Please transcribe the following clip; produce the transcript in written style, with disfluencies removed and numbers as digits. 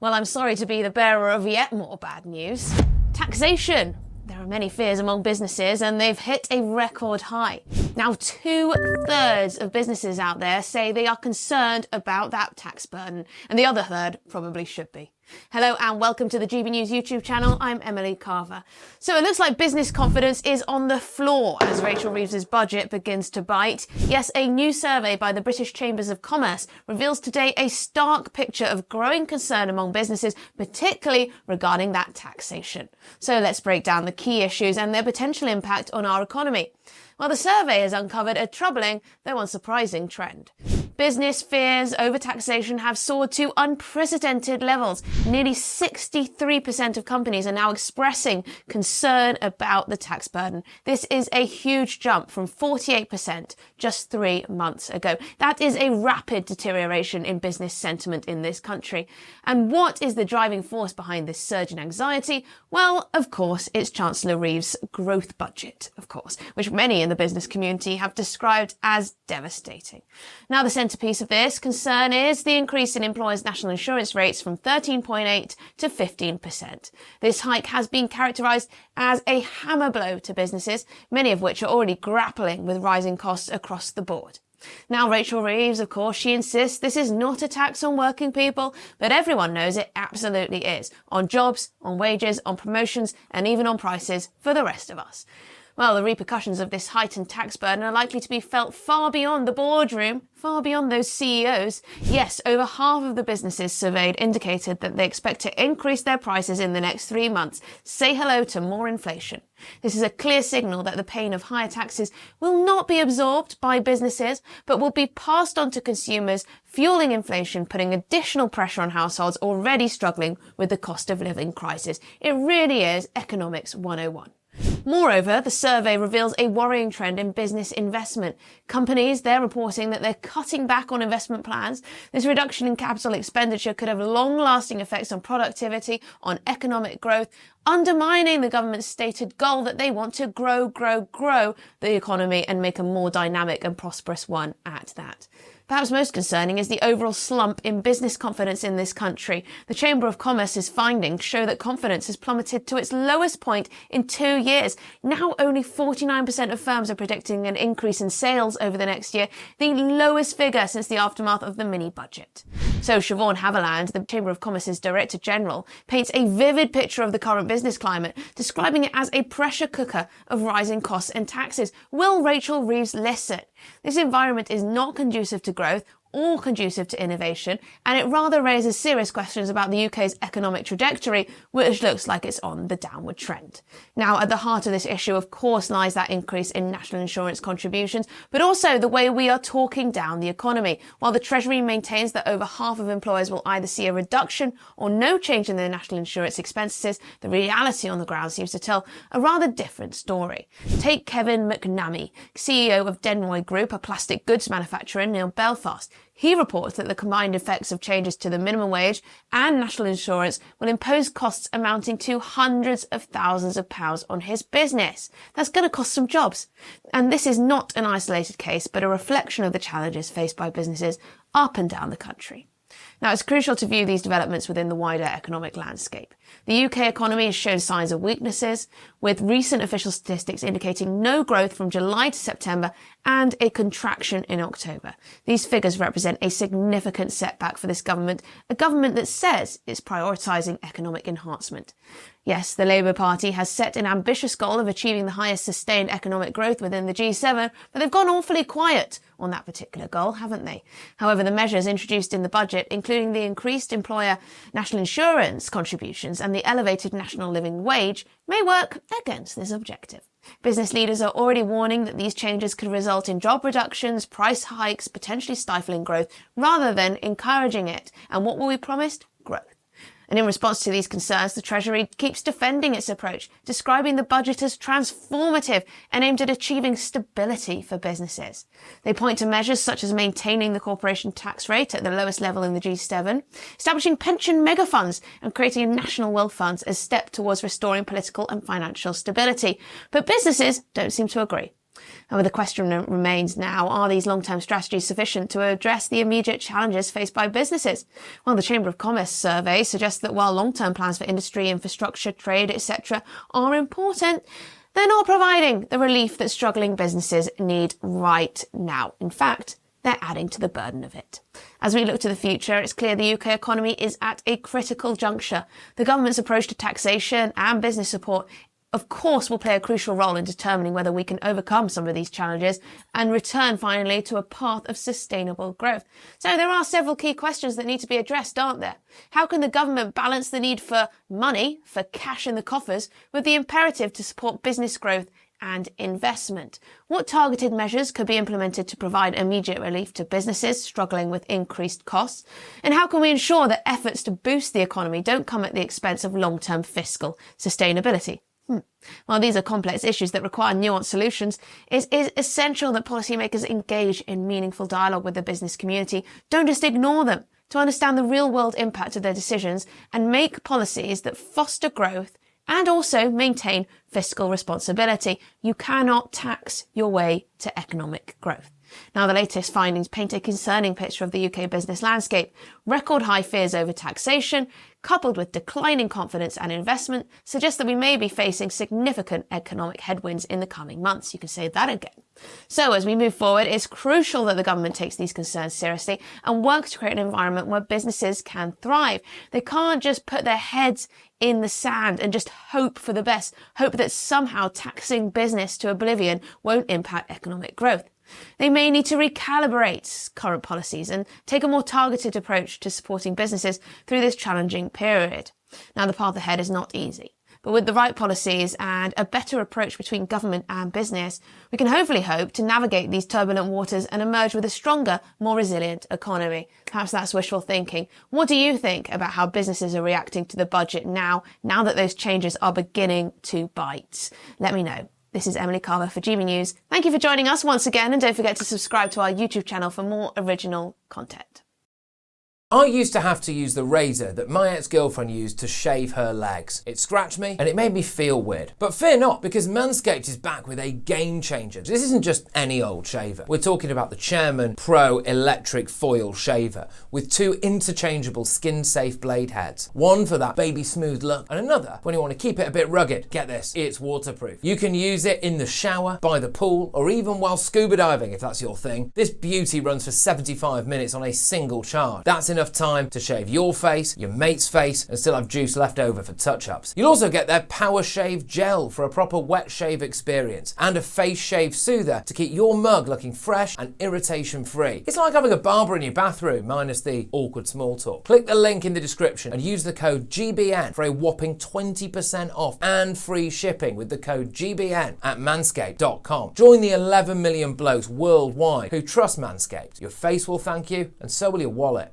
Well, I'm sorry to be the bearer of yet more bad news. Taxation. There are many fears among businesses and they've hit a record high. Now, 2/3 of businesses out there say they are concerned about that tax burden, and the other third probably should be. Hello and welcome to the GBNews YouTube channel. I'm Emily Carver. So it looks like business confidence is on the floor as Rachel Reeves' budget begins to bite. Yes, a new survey by the British Chambers of Commerce reveals today a stark picture of growing concern among businesses, particularly regarding that taxation. So let's break down the key issues and their potential impact on our economy. Well, the survey has uncovered a troubling, though unsurprising, trend. Business fears over taxation have soared to unprecedented levels. Nearly 63% of companies are now expressing concern about the tax burden. This is a huge jump from 48% just 3 months ago. That is a rapid deterioration in business sentiment in this country. And what is the driving force behind this surge in anxiety? Well, of course, it's Chancellor Reeves' growth budget, which many in the business community have described as devastating. Now, the centrepiece of this concern is the increase in employers' national insurance rates from 13.8% to 15%. This hike has been characterised as a hammer blow to businesses, many of which are already grappling with rising costs across the board. Now, Rachel Reeves, of course, she insists this is not a tax on working people, but everyone knows it absolutely is. On jobs, on wages, on promotions, and even on prices for the rest of us. Well, the repercussions of this heightened tax burden are likely to be felt far beyond the boardroom, far beyond those CEOs. Yes, over half of the businesses surveyed indicated that they expect to increase their prices in the next 3 months. Say hello to more inflation. This is a clear signal that the pain of higher taxes will not be absorbed by businesses, but will be passed on to consumers, fueling inflation, putting additional pressure on households already struggling with the cost of living crisis. It really is economics 101. Moreover, the survey reveals a worrying trend in business investment. Companies, they're reporting that they're cutting back on investment plans. This reduction in capital expenditure could have long-lasting effects on productivity, on economic growth, undermining the government's stated goal that they want to grow the economy and make a more dynamic and prosperous one at that. Perhaps most concerning is the overall slump in business confidence in this country. The Chamber of Commerce's findings show that confidence has plummeted to its lowest point in 2 years. Now only 49% of firms are predicting an increase in sales over the next year, the lowest figure since the aftermath of the mini-budget. So Siobhan Haviland, the Chamber of Commerce's Director General, paints a vivid picture of the current business climate, describing it as a pressure cooker of rising costs and taxes. Will Rachel Reeves listen? This environment is not conducive to growth or conducive to innovation, and it rather raises serious questions about the UK's economic trajectory, which looks like it's on the downward trend. Now, at the heart of this issue, of course, lies that increase in national insurance contributions, but also the way we are talking down the economy. While the Treasury maintains that over half of employers will either see a reduction or no change in their national insurance expenses, the reality on the ground seems to tell a rather different story. Take Kevin McNamee, CEO of Denroy Group, a plastic goods manufacturer near Belfast. He reports that the combined effects of changes to the minimum wage and national insurance will impose costs amounting to hundreds of thousands of pounds on his business. That's going to cost some jobs. And this is not an isolated case, but a reflection of the challenges faced by businesses up and down the country. Now, it's crucial to view these developments within the wider economic landscape. The UK economy has shown signs of weaknesses, with recent official statistics indicating no growth from July to September and a contraction in October. These figures represent a significant setback for this government, a government that says it's prioritising economic enhancement. Yes, the Labour Party has set an ambitious goal of achieving the highest sustained economic growth within the G7, but they've gone awfully quiet on that particular goal, haven't they? However, the measures introduced in the budget, including the increased employer national insurance contributions and the elevated national living wage, may work against this objective. Business leaders are already warning that these changes could result in job reductions, price hikes, potentially stifling growth, rather than encouraging it. And what were we promised? Growth. And in response to these concerns, the Treasury keeps defending its approach, describing the budget as transformative and aimed at achieving stability for businesses. They point to measures such as maintaining the corporation tax rate at the lowest level in the G7, establishing pension megafunds and creating a national wealth fund as a step towards restoring political and financial stability. But businesses don't seem to agree. However, the question remains now, are these long-term strategies sufficient to address the immediate challenges faced by businesses? Well, the Chamber of Commerce survey suggests that while long-term plans for industry, infrastructure, trade, etc. are important, they're not providing the relief that struggling businesses need right now. In fact, they're adding to the burden of it. As we look to the future, it's clear the UK economy is at a critical juncture. The government's approach to taxation and business support, of course, will play a crucial role in determining whether we can overcome some of these challenges and return finally to a path of sustainable growth. So there are several key questions that need to be addressed, aren't there? How can the government balance the need for money, for cash in the coffers, with the imperative to support business growth and investment? What targeted measures could be implemented to provide immediate relief to businesses struggling with increased costs? And how can we ensure that efforts to boost the economy don't come at the expense of long-term fiscal sustainability? While these are complex issues that require nuanced solutions, it is essential that policymakers engage in meaningful dialogue with the business community. Don't just ignore them, to understand the real-world impact of their decisions and make policies that foster growth and also maintain fiscal responsibility. You cannot tax your way to economic growth. Now, the latest findings paint a concerning picture of the UK business landscape. Record high fears over taxation, coupled with declining confidence and investment, suggest that we may be facing significant economic headwinds in the coming months. You can say that again. So as we move forward, it's crucial that the government takes these concerns seriously and works to create an environment where businesses can thrive. They can't just put their heads in the sand and just hope for the best, hope that somehow taxing business to oblivion won't impact economic growth. They may need to recalibrate current policies and take a more targeted approach to supporting businesses through this challenging period. Now, the path ahead is not easy, but with the right policies and a better approach between government and business, we can hopefully hope to navigate these turbulent waters and emerge with a stronger, more resilient economy. Perhaps that's wishful thinking. What do you think about how businesses are reacting to the budget now that those changes are beginning to bite? Let me know. This is Emily Carver for GBNews. Thank you for joining us once again, and don't forget to subscribe to our YouTube channel for more original content. I used to have to use the razor that my ex-girlfriend used to shave her legs. It scratched me and it made me feel weird. But fear not, because Manscaped is back with a game changer. This isn't just any old shaver. We're talking about the Chairman Pro Electric Foil Shaver with two interchangeable skin-safe blade heads. One for that baby smooth look and another when you want to keep it a bit rugged. Get this, it's waterproof. You can use it in the shower, by the pool, or even while scuba diving if that's your thing. This beauty runs for 75 minutes on a single charge. That's enough time to shave your face, your mate's face, and still have juice left over for touch-ups. You'll also get their Power Shave Gel for a proper wet shave experience, and a face shave soother to keep your mug looking fresh and irritation-free. It's like having a barber in your bathroom, minus the awkward small talk. Click the link in the description and use the code GBN for a whopping 20% off and free shipping with the code GBN at manscaped.com. Join the 11 million blokes worldwide who trust Manscaped. Your face will thank you, and so will your wallet.